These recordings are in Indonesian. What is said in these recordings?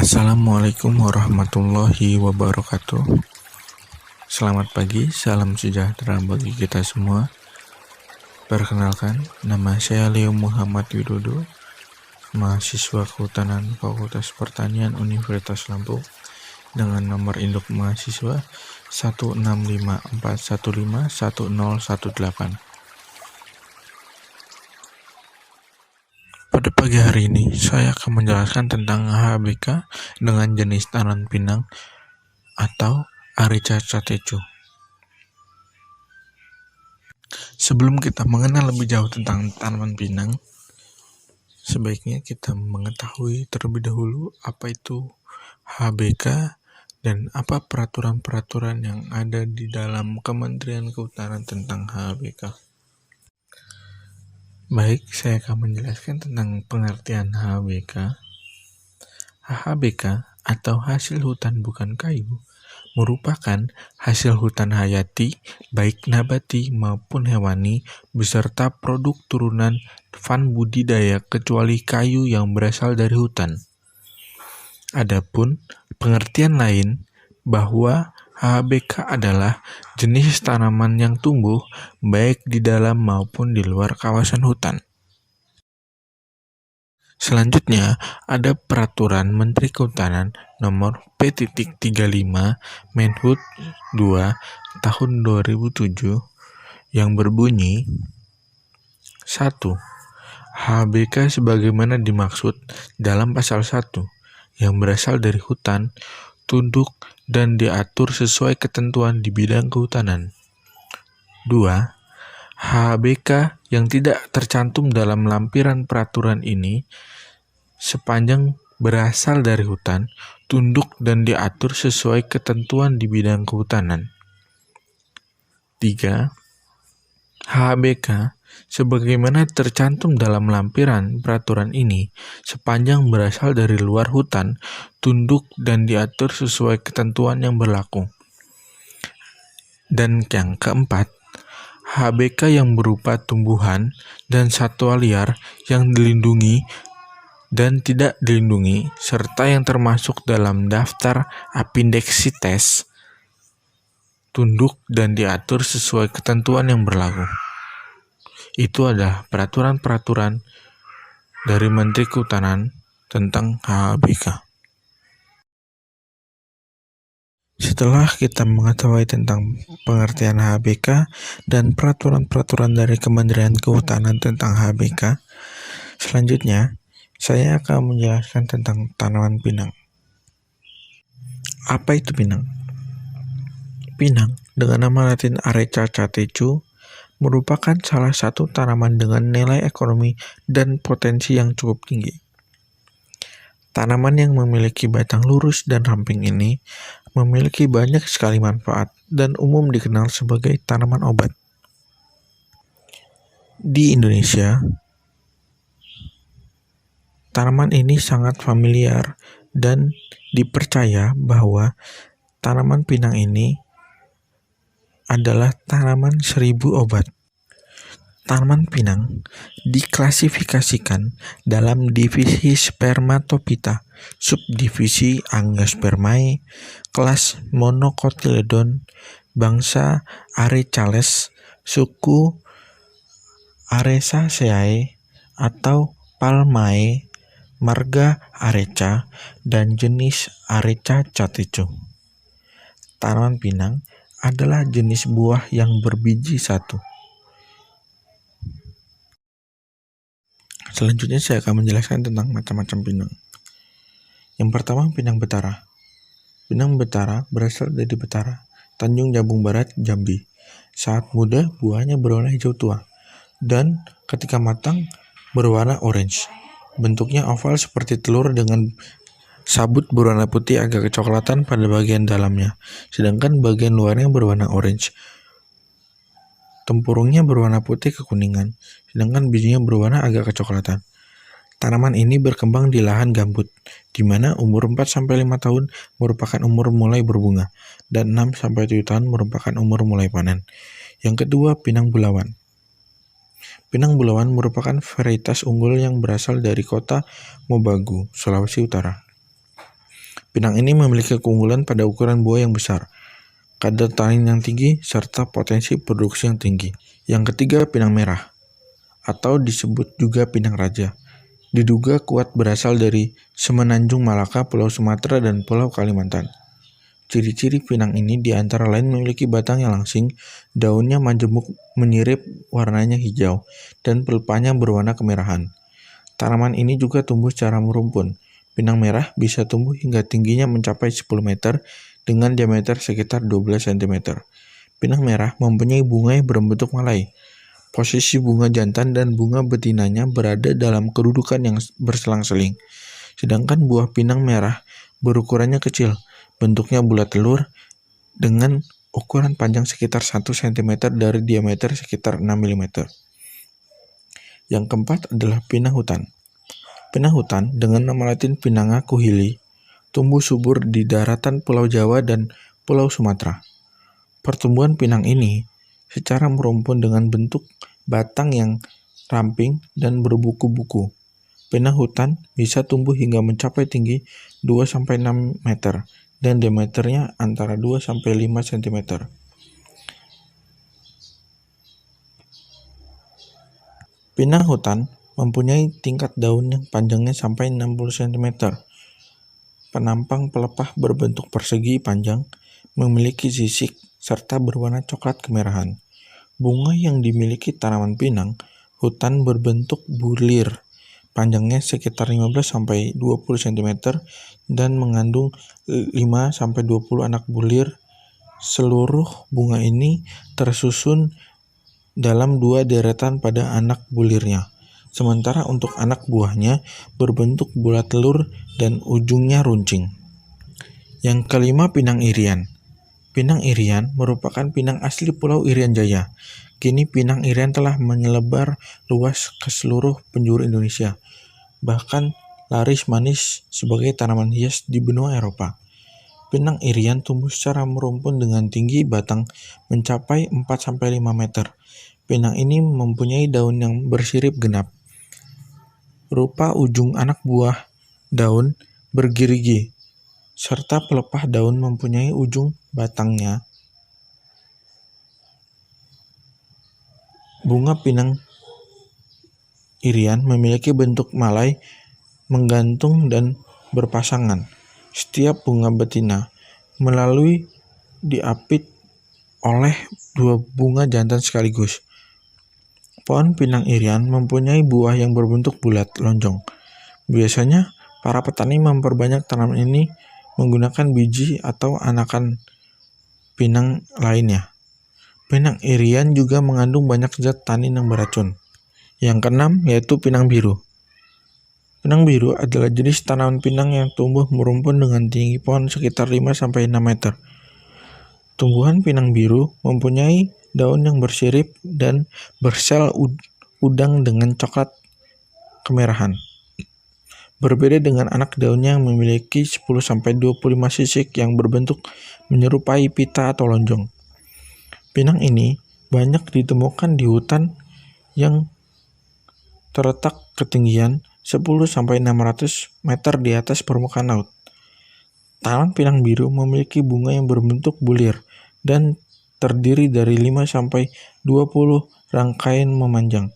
Assalamualaikum warahmatullahi wabarakatuh. Selamat pagi, salam sejahtera bagi kita semua. Perkenalkan, nama saya Leo Muhammad Widodo, mahasiswa Kehutanan Fakultas Pertanian Universitas Lampung dengan nomor induk mahasiswa 1654151018. Pada pagi hari ini, saya akan menjelaskan tentang HBK dengan jenis tanaman pinang atau Areca catechu. Sebelum kita mengenal lebih jauh tentang tanaman pinang, sebaiknya kita mengetahui terlebih dahulu apa itu HBK dan apa peraturan-peraturan yang ada di dalam Kementerian Kehutanan tentang HBK. Baik, saya akan menjelaskan tentang pengertian HBK. HBK atau hasil hutan bukan kayu merupakan hasil hutan hayati baik nabati maupun hewani beserta produk turunan van budidaya kecuali kayu yang berasal dari hutan. Adapun pengertian lain bahwa HBK adalah jenis tanaman yang tumbuh baik di dalam maupun di luar kawasan hutan. Selanjutnya, ada Peraturan Menteri Kehutanan Nomor P.35 Menhub 2 Tahun 2007 yang berbunyi 1. HBK sebagaimana dimaksud dalam pasal 1 yang berasal dari hutan, tunduk, dan diatur sesuai ketentuan di bidang kehutanan. 2. HBK yang tidak tercantum dalam lampiran peraturan ini sepanjang berasal dari hutan, tunduk, dan diatur sesuai ketentuan di bidang kehutanan. 3. HBK sebagaimana tercantum dalam lampiran peraturan ini sepanjang berasal dari luar hutan, tunduk, dan diatur sesuai ketentuan yang berlaku. Dan yang keempat, HBK yang berupa tumbuhan dan satwa liar yang dilindungi dan tidak dilindungi, serta yang termasuk dalam daftar Apindexites, tunduk dan diatur sesuai ketentuan yang berlaku. Itu adalah peraturan-peraturan dari Menteri Kehutanan tentang HBK. Setelah kita mengetahui tentang pengertian HBK dan peraturan-peraturan dari Kementerian Kehutanan tentang HBK, selanjutnya saya akan menjelaskan tentang tanaman pinang. Apa itu pinang? Pinang dengan nama latin Areca catechu merupakan salah satu tanaman dengan nilai ekonomi dan potensi yang cukup tinggi. Tanaman yang memiliki batang lurus dan ramping ini memiliki banyak sekali manfaat dan umum dikenal sebagai tanaman obat. Di Indonesia, tanaman ini sangat familiar dan dipercaya bahwa tanaman pinang ini adalah tanaman 1000 obat. Tanaman pinang diklasifikasikan dalam divisi Spermatophyta, subdivisi Angiospermae, kelas Monocotyledon, bangsa Arecales, suku Arecaceae atau Palmae, marga Areca, dan jenis Areca catechu. Tanaman pinang adalah jenis buah yang berbiji satu. Selanjutnya saya akan menjelaskan tentang macam-macam pinang. Yang pertama, pinang betara. Pinang betara berasal dari Betara, Tanjung Jabung Barat, Jambi. Saat muda, buahnya berwarna hijau tua, dan ketika matang, berwarna orange. Bentuknya oval seperti telur dengan sabut berwarna putih agak kecoklatan pada bagian dalamnya, sedangkan bagian luarnya berwarna orange. Tempurungnya berwarna putih kekuningan, sedangkan bijinya berwarna agak kecoklatan. Tanaman ini berkembang di lahan gambut, di mana umur 4-5 tahun merupakan umur mulai berbunga, dan 6-7 tahun merupakan umur mulai panen. Yang kedua, pinang bulawan. Pinang bulawan merupakan varietas unggul yang berasal dari kota Mobagu, Sulawesi Utara. Pinang ini memiliki keunggulan pada ukuran buah yang besar, kadar tanin yang tinggi, serta potensi produksi yang tinggi. Yang ketiga, pinang merah, atau disebut juga pinang raja. Diduga kuat berasal dari Semenanjung Malaka, Pulau Sumatera, dan Pulau Kalimantan. Ciri-ciri pinang ini di antara lain memiliki batang yang langsing, daunnya majemuk menyirip warnanya hijau, dan pelepahnya berwarna kemerahan. Tanaman ini juga tumbuh secara merumpun. Pinang merah bisa tumbuh hingga tingginya mencapai 10 meter dengan diameter sekitar 12 cm. Pinang merah mempunyai bunga yang berbentuk malai. Posisi bunga jantan dan bunga betinanya berada dalam kedudukan yang berselang-seling. Sedangkan buah pinang merah berukurannya kecil, bentuknya bulat telur dengan ukuran panjang sekitar 1 cm dari diameter sekitar 6 mm. Yang keempat adalah pinang hutan. Pinang hutan dengan nama latin Pinanga kuhili tumbuh subur di daratan Pulau Jawa dan Pulau Sumatera. Pertumbuhan pinang ini secara merumpun dengan bentuk batang yang ramping dan berbuku-buku. Pinang hutan bisa tumbuh hingga mencapai tinggi 2-6 meter dan diameternya antara 2-5 cm. Pinang hutan mempunyai tingkat daun yang panjangnya sampai 60 cm. Penampang pelepah berbentuk persegi panjang, memiliki sisik, serta berwarna coklat kemerahan. Bunga yang dimiliki tanaman pinang hutan berbentuk bulir, panjangnya sekitar 15-20 cm dan mengandung 5-20 anak bulir. Seluruh bunga ini tersusun dalam 2 deretan pada anak bulirnya. Sementara untuk anak buahnya berbentuk bulat telur dan ujungnya runcing. Yang kelima, pinang irian. Pinang irian merupakan pinang asli Pulau Irian Jaya. Kini pinang irian telah menyelebar luas ke seluruh penjuru Indonesia, bahkan laris manis sebagai tanaman hias di benua Eropa. Pinang irian tumbuh secara merumpun dengan tinggi batang mencapai 4-5 meter. Pinang ini mempunyai daun yang bersirip genap. Rupa ujung anak buah daun bergerigi, serta pelepah daun mempunyai ujung batangnya. Bunga pinang irian memiliki bentuk malai, menggantung dan berpasangan. Setiap bunga betina melalui diapit oleh 2 bunga jantan sekaligus. Pohon pinang irian mempunyai buah yang berbentuk bulat lonjong. Biasanya para petani memperbanyak tanaman ini menggunakan biji atau anakan pinang lainnya. Pinang irian juga mengandung banyak zat tanin yang beracun. Yang keenam yaitu pinang biru. Pinang biru adalah jenis tanaman pinang yang tumbuh merumpun dengan tinggi pohon sekitar 5-6 meter. Tumbuhan pinang biru mempunyai daun yang bersirip dan bersel udang dengan coklat kemerahan. Berbeda dengan anak daunnya yang memiliki 10-25 sisik yang berbentuk menyerupai pita atau lonjong. Pinang ini banyak ditemukan di hutan yang terletak ketinggian 10-600 meter di atas permukaan laut. Tanaman pinang biru memiliki bunga yang berbentuk bulir dan terdiri dari 5-20 rangkaian memanjang.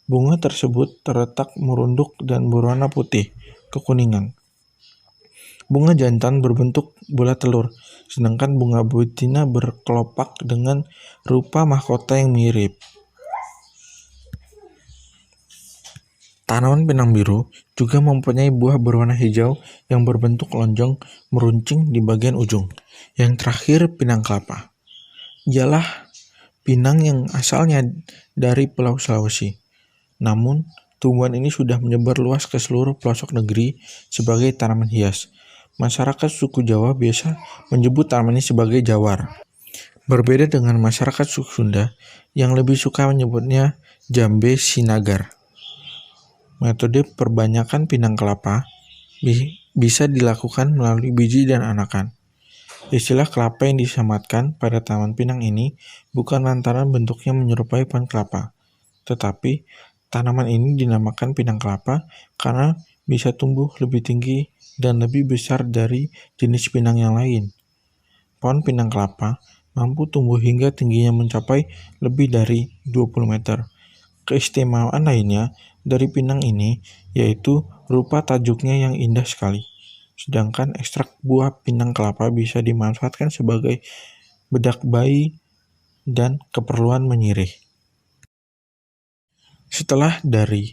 Bunga tersebut terletak merunduk dan berwarna putih kekuningan. Bunga jantan berbentuk bulat telur, sedangkan bunga betina berkelopak dengan rupa mahkota yang mirip. Tanaman pinang biru juga mempunyai buah berwarna hijau yang berbentuk lonjong meruncing di bagian ujung. Yang terakhir, pinang kelapa. Ialah pinang yang asalnya dari Pulau Sulawesi. Namun, tumbuhan ini sudah menyebar luas ke seluruh pelosok negeri sebagai tanaman hias. Masyarakat suku Jawa biasa menyebut tanaman ini sebagai jawar. Berbeda dengan masyarakat suku Sunda yang lebih suka menyebutnya jambe sinagar. Metode perbanyakan pinang kelapa bisa dilakukan melalui biji dan anakan. Istilah kelapa yang disematkan pada tanaman pinang ini bukan lantaran bentuknya menyerupai pohon kelapa, tetapi tanaman ini dinamakan pinang kelapa karena bisa tumbuh lebih tinggi dan lebih besar dari jenis pinang yang lain. Pohon pinang kelapa mampu tumbuh hingga tingginya mencapai lebih dari 20 meter. Keistimewaan lainnya dari pinang ini yaitu rupa tajuknya yang indah sekali. Sedangkan ekstrak buah pinang kelapa bisa dimanfaatkan sebagai bedak bayi dan keperluan menyirih. Setelah dari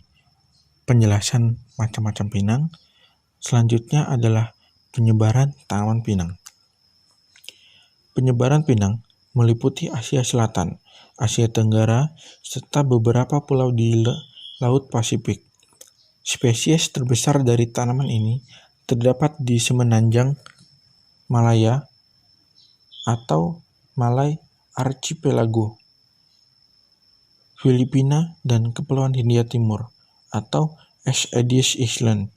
penjelasan macam-macam pinang, selanjutnya adalah penyebaran tanaman pinang. Penyebaran pinang meliputi Asia Selatan, Asia Tenggara, serta beberapa pulau di Laut Pasifik. Spesies terbesar dari tanaman ini terdapat di Semenanjung Malaya atau Malay Archipelago, Filipina, dan Kepulauan Hindia Timur atau Aedes Island.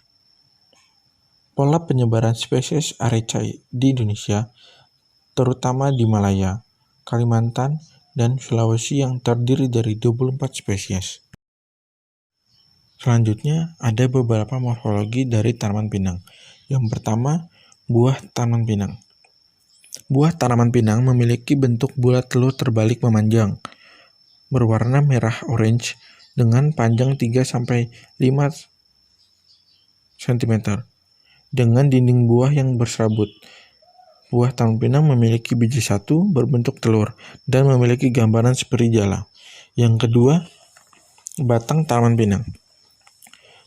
Pola penyebaran spesies Areca di Indonesia terutama di Malaya, Kalimantan, dan Sulawesi yang terdiri dari 24 spesies. Selanjutnya, ada beberapa morfologi dari tanaman pinang. Yang pertama, buah tanaman pinang. Buah tanaman pinang memiliki bentuk bulat telur terbalik memanjang, berwarna merah-orange dengan panjang 3-5 cm, dengan dinding buah yang berserabut. Buah tanaman pinang memiliki biji satu berbentuk telur dan memiliki gambaran seperti jala. Yang kedua, batang tanaman pinang.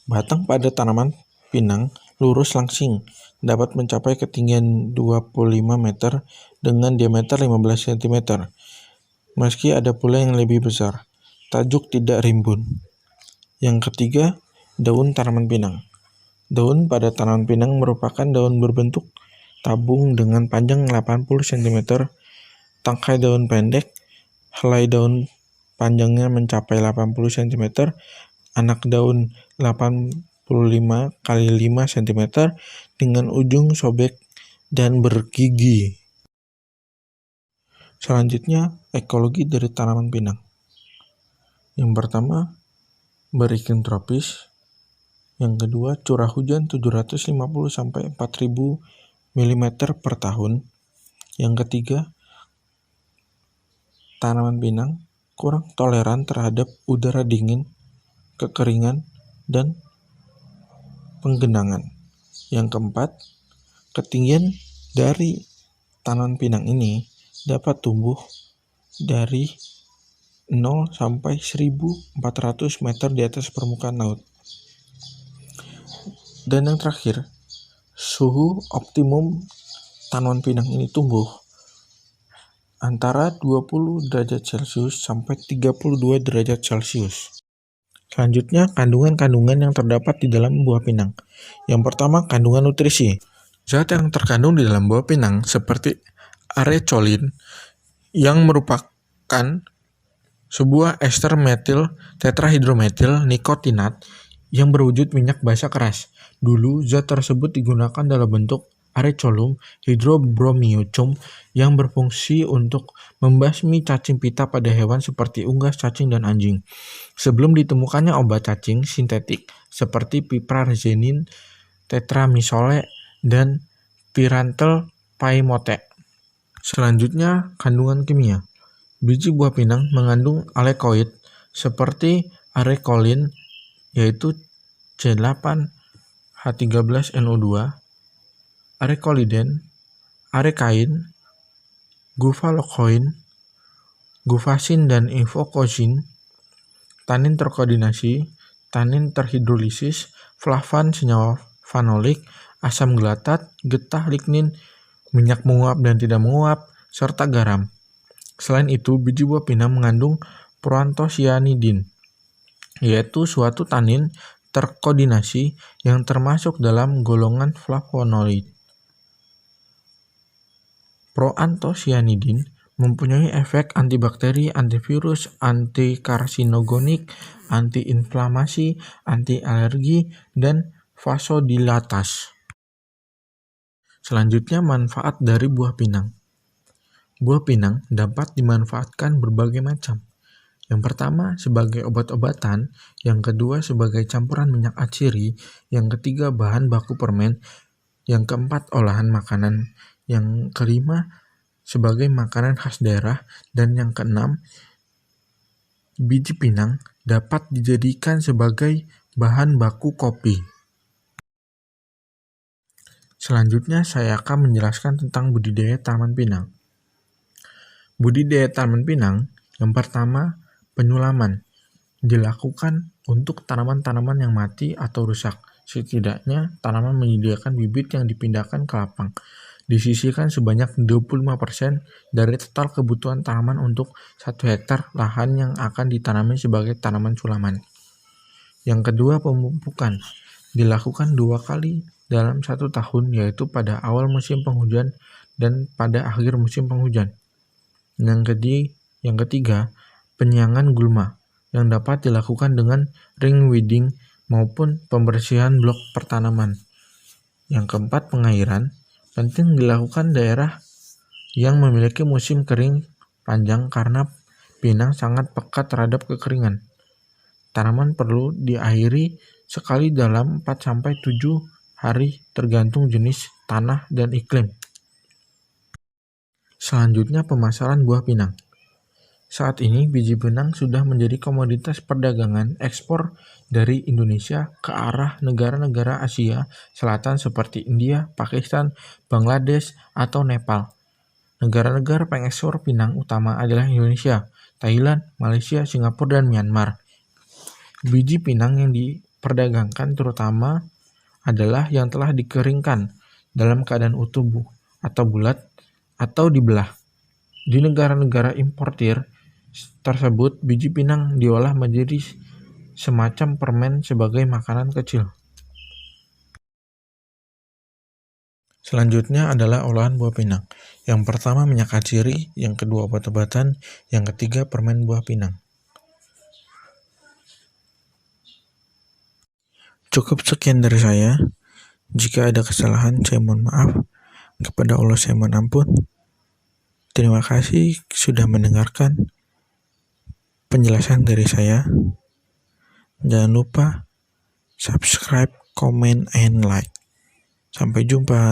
Batang pada tanaman pinang lurus langsing, dapat mencapai ketinggian 25 meter dengan diameter 15 cm. Meski ada pula yang lebih besar, tajuk tidak rimbun. Yang ketiga, daun tanaman pinang. Daun pada tanaman pinang merupakan daun berbentuk tabung dengan panjang 80 cm, tangkai daun pendek, helai daun panjangnya mencapai 80 cm, anak daun 85 x 5 cm dengan ujung sobek dan bergigi. Selanjutnya, ekologi dari tanaman pinang. Yang pertama, beriklim tropis. Yang kedua, curah hujan 750-4000 mm per tahun. Yang ketiga, tanaman pinang kurang toleran terhadap udara dingin, kekeringan, dan penggenangan. Yang keempat, ketinggian dari tanaman pinang ini dapat tumbuh dari 0 sampai 1400 meter di atas permukaan laut. Dan yang terakhir, suhu optimum tanaman pinang ini tumbuh antara 20 derajat Celcius sampai 32 derajat Celcius. Selanjutnya, kandungan-kandungan yang terdapat di dalam buah pinang. Yang pertama, kandungan nutrisi. Zat yang terkandung di dalam buah pinang seperti arecolin yang merupakan sebuah ester metil tetrahidrometil nikotinat yang berwujud minyak basah keras. Dulu, zat tersebut digunakan dalam bentuk arecolum hydrobromium yang berfungsi untuk membasmi cacing pita pada hewan seperti unggas, cacing, dan anjing. Sebelum ditemukannya obat cacing sintetik seperti piprazenin, tetramizole, dan pyrantel paimote. Selanjutnya, kandungan kimia. Biji buah pinang mengandung alekoid seperti arecolin yaitu C8H13NO2, arecoliden, arekain, guvalokoin, guvasin dan infokozin, tanin terkoordinasi, tanin terhidrolisis, flavan senyawa fanolik, asam gelatat, getah lignin, minyak menguap dan tidak menguap, serta garam. Selain itu, biji buah pinang mengandung proantosianidin, yaitu suatu tanin terkoordinasi yang termasuk dalam golongan flavonoid. Proantosianidin mempunyai efek antibakteri, antivirus, antikarsinogenik, antiinflamasi, anti-alergi, dan vasodilatas. Selanjutnya, manfaat dari buah pinang. Buah pinang dapat dimanfaatkan berbagai macam. Yang pertama, sebagai obat-obatan. Yang kedua, sebagai campuran minyak atsiri. Yang ketiga, bahan baku permen. Yang keempat, olahan makanan. Yang kelima, sebagai makanan khas daerah. Dan yang keenam, biji pinang dapat dijadikan sebagai bahan baku kopi. Selanjutnya saya akan menjelaskan tentang budidaya tanaman pinang. Budidaya tanaman pinang, yang pertama, penyulaman. Dilakukan untuk tanaman-tanaman yang mati atau rusak. Setidaknya, tanaman menyediakan bibit yang dipindahkan ke lapang. Disisihkan sebanyak 25% dari total kebutuhan tanaman untuk 1 hektar lahan yang akan ditanami sebagai tanaman sulaman. Yang kedua, pemupukan. Dilakukan 2 kali dalam 1 tahun, yaitu pada awal musim penghujan dan pada akhir musim penghujan. Yang ketiga, penyiangan gulma, yang dapat dilakukan dengan ring weeding maupun pembersihan blok pertanaman. Yang keempat, pengairan. Penting dilakukan daerah yang memiliki musim kering panjang karena pinang sangat peka terhadap kekeringan. Tanaman perlu diairi sekali dalam 4-7 hari tergantung jenis tanah dan iklim. Selanjutnya, pemasaran buah pinang. Saat ini biji pinang sudah menjadi komoditas perdagangan ekspor dari Indonesia ke arah negara-negara Asia Selatan seperti India, Pakistan, Bangladesh, atau Nepal. Negara-negara pengekspor pinang utama adalah Indonesia, Thailand, Malaysia, Singapura, dan Myanmar. Biji pinang yang diperdagangkan terutama adalah yang telah dikeringkan dalam keadaan utuh atau bulat atau dibelah. Di negara-negara importir tersebut, biji pinang diolah menjadi semacam permen sebagai makanan kecil. Selanjutnya adalah olahan buah pinang. Yang pertama, minyak kaciri, yang kedua, obat-obatan, yang ketiga, permen buah pinang. Cukup sekian dari saya. Jika ada kesalahan, saya mohon maaf. Kepada Allah saya mohon ampun. Terima kasih sudah mendengarkan penjelasan dari saya. Jangan lupa subscribe, comment, and like. Sampai jumpa.